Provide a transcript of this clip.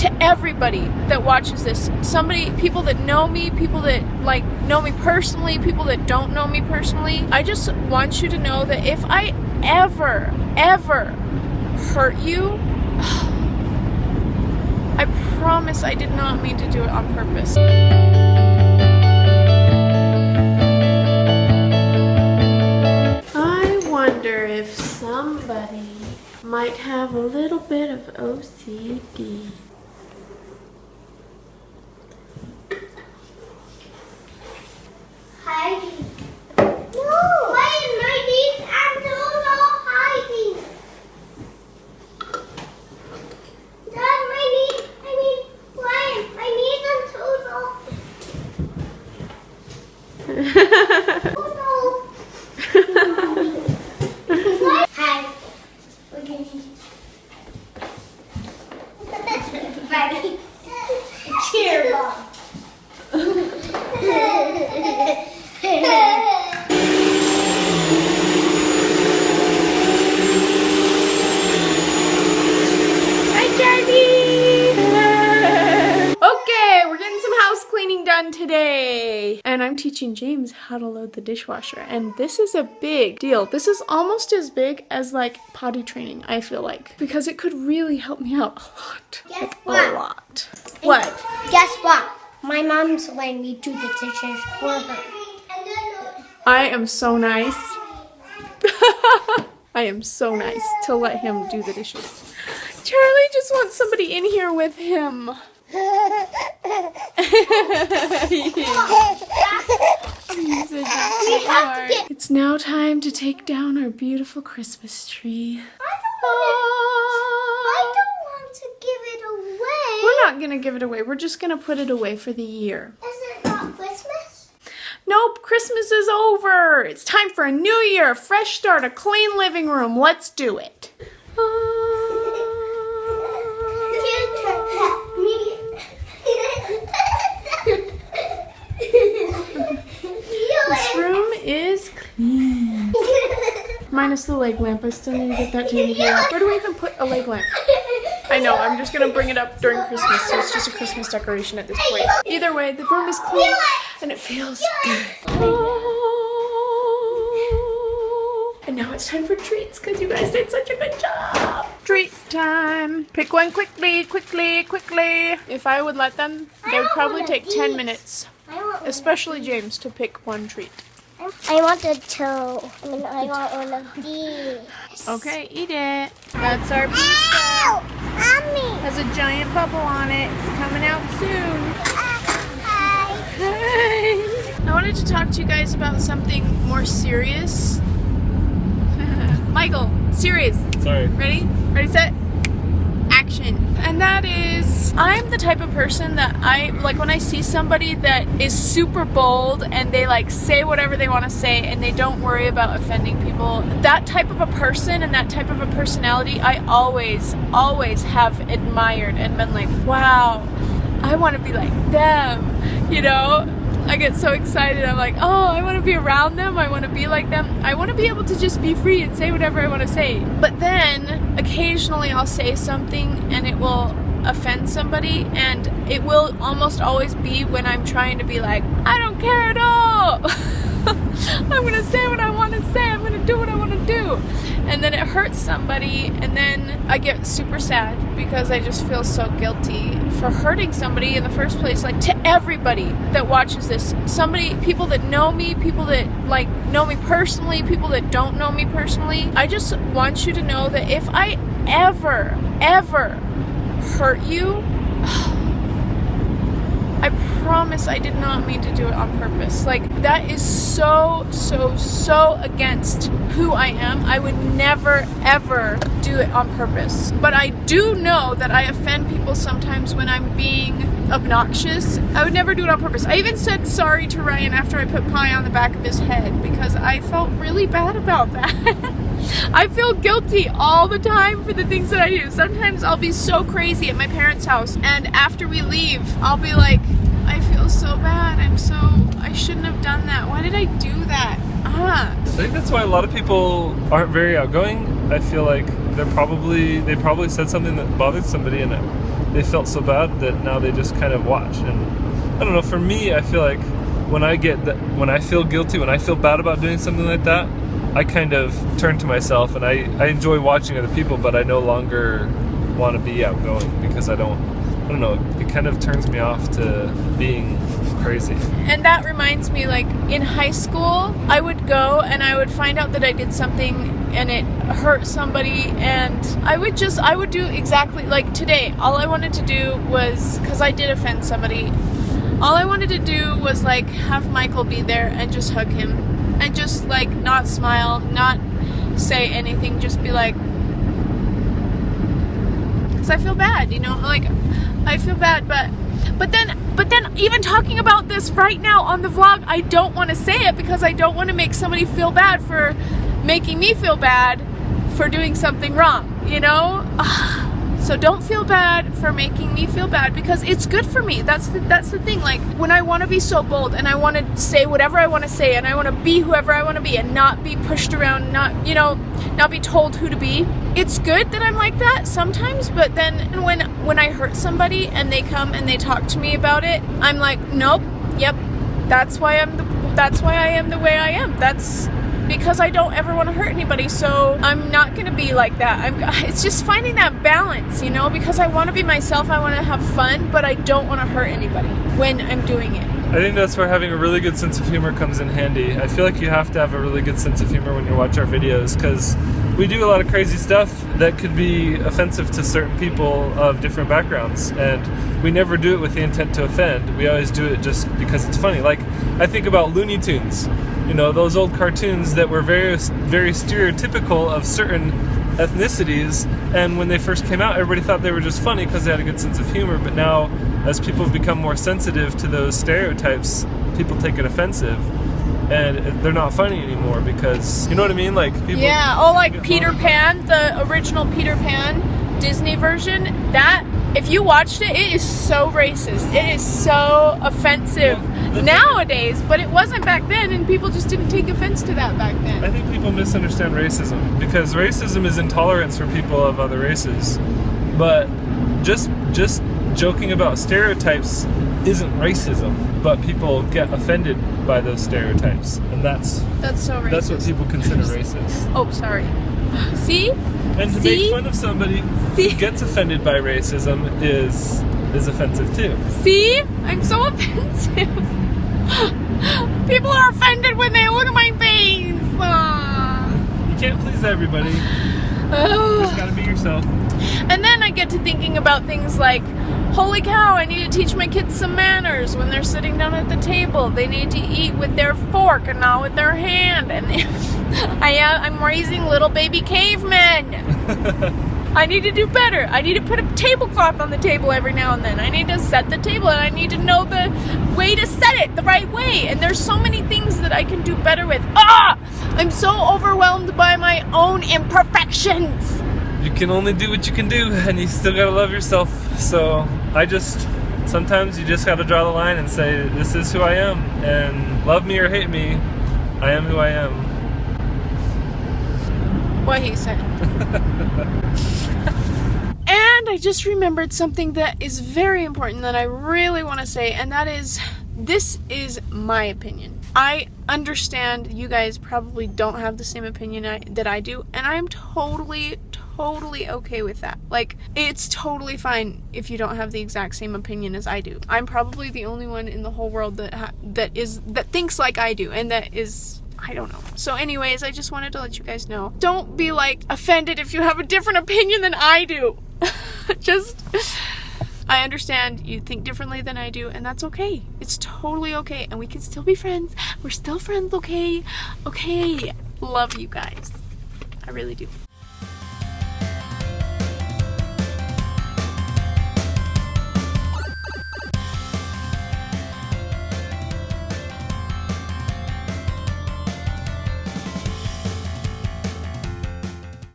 to everybody that watches this, people that know me, people that like know me personally, people that don't know me personally, I just want you to know that if I ever hurt you, I promise I did not mean to do it on purpose. I wonder if somebody might have a little bit of OCD. Hiding. No! Why is my knees and Lolo hiding? Dad, my knees, why? My knees and Lolo. Hi. Okay. Ready? Cheer ball. Hi, Charlie! Okay, we're getting some house cleaning done today. And I'm teaching James how to load the dishwasher. And this is a big deal. This is almost as big as like potty training, I feel like. Because it could really help me out a lot. Guess what? A lot. What? Guess what? My mom's letting me do the dishes for her. I am so nice. I am so nice to let him do the dishes. Charlie just wants somebody in here with him. It's now time to take down our beautiful Christmas tree. I don't want to give it away. We're not gonna give it away. We're just gonna put it away for the year. Is it not Christmas? Nope, Christmas is over. It's time for a new year, a fresh start, a clean living room. Let's do it. This room is clean. Minus the leg lamp. I still need to get that taken care of. Where do we even put a leg lamp? I know, I'm just gonna bring it up during Christmas, so it's just a Christmas decoration at this point. Either way, the room is clean and it feels good. And now it's time for treats because you guys did such a good job. Treat time. Pick one quickly, quickly, quickly. If I would let them, they would probably take 10 minutes. Especially James to pick one treat. I want one of these. Okay, eat it. That's our pizza. Ow! Mommy! Has a giant bubble on it. It's coming out soon. Hi. Hi. I wanted to talk to you guys about something more serious. Michael, serious. Sorry. Ready? Ready, set, action. And that is, I'm the type of person that when I see somebody that is super bold and they like say whatever they want to say and they don't worry about offending people, that type of a person and that type of a personality, I always have admired and been like, wow, I want to be like them, you know? I get so excited. I'm like, oh, I want to be around them. I want to be like them. I want to be able to just be free and say whatever I want to say. But then occasionally I'll say something and it will offend somebody, and it will almost always be when I'm trying to be like, I don't care at all. I'm going to say what I want to say. I'm going to do what I want to do. And then it hurts somebody, and then I get super sad because I just feel so guilty for hurting somebody in the first place. Like, to everybody that watches this, people that know me, people that like know me personally, people that don't know me personally, I just want you to know that if I ever hurt you, I promise I did not mean to do it on purpose. Like, that is so against who I am. I would never, ever do it on purpose. But I do know that I offend people sometimes when I'm being obnoxious. I would never do it on purpose. I even said sorry to Ryan after I put pie on the back of his head because I felt really bad about that. I feel guilty all the time for the things that I do. Sometimes I'll be so crazy at my parents' house, and after we leave, I'll be like, I feel so bad. I shouldn't have done that. Why did I do that? I think that's why a lot of people aren't very outgoing. I feel like they probably said something that bothered somebody, and they felt so bad that now they just kind of watch. And I don't know, for me, I feel like when I feel guilty, when I feel bad about doing something like that, I kind of turn to myself, and I enjoy watching other people, but I no longer want to be outgoing because I don't know, it kind of turns me off to being crazy. And that reminds me, like in high school, I would go and I would find out that I did something and it hurt somebody, and I would do exactly like today. All I wanted to do was, because I did offend somebody, all I wanted to do was like have Michael be there and just hug him and just like not smile, not say anything, just be like, because I feel bad, you know, like I feel bad, but then even talking about this right now on the vlog, I don't want to say it because I don't want to make somebody feel bad for making me feel bad for doing something wrong, you know? So don't feel bad for making me feel bad, because it's good for me. That's the thing. Like when I want to be so bold and I want to say whatever I want to say and I want to be whoever I want to be and not be pushed around, not be told who to be. It's good that I'm like that sometimes, but then when I hurt somebody and they come and they talk to me about it, I'm like, nope, yep, that's why I am the way I am. That's because I don't ever want to hurt anybody, so I'm not going to be like that. It's just finding that balance, you know, because I want to be myself, I want to have fun, but I don't want to hurt anybody when I'm doing it. I think that's where having a really good sense of humor comes in handy. I feel like you have to have a really good sense of humor when you watch our videos, because we do a lot of crazy stuff that could be offensive to certain people of different backgrounds, and we never do it with the intent to offend. We always do it just because it's funny. Like, I think about Looney Tunes, you know, those old cartoons that were very, very stereotypical of certain ethnicities, and when they first came out, everybody thought they were just funny because they had a good sense of humor, but now, as people have become more sensitive to those stereotypes, people take it offensive. And they're not funny anymore because, you know what I mean? Like people. Yeah, like Peter Pan, the original Peter Pan Disney version. That, if you watched it, it is so racist. It is so offensive nowadays, but it wasn't back then, and people just didn't take offense to that back then. I think people misunderstand racism because racism is intolerance for people of other races, but just joking about stereotypes isn't racism, but people get offended by those stereotypes, and that's so racist. That's what people consider racist. Oh, sorry. See? And to make fun of somebody who gets offended by racism is offensive too. See? I'm so offensive. People are offended when they look at my face. You can't please everybody. You just gotta be yourself. And then I get to thinking about things like, holy cow, I need to teach my kids some manners when they're sitting down at the table. They need to eat with their fork and not with their hand. And I'm raising little baby cavemen. I need to do better. I need to put a tablecloth on the table every now and then. I need to set the table, and I need to know the way to set it the right way. And there's so many things that I can do better with. I'm so overwhelmed by my own imperfections. You can only do what you can do, and you still gotta love yourself. So sometimes you just gotta draw the line and say, this is who I am, and love me or hate me, I am who I am. What he said. And I just remembered something that is very important that I really want to say, and that is, this is my opinion. I understand you guys probably don't have the same opinion that I do, and I'm totally okay with that. Like, it's totally fine if you don't have the exact same opinion as I do. I'm probably the only one in the whole world that thinks like I do, and that is, I don't know. So anyways, I just wanted to let you guys know. Don't be like offended if you have a different opinion than I do. I understand you think differently than I do, and that's okay. It's totally okay, and we can still be friends. We're still friends, okay? Okay. Love you guys. I really do.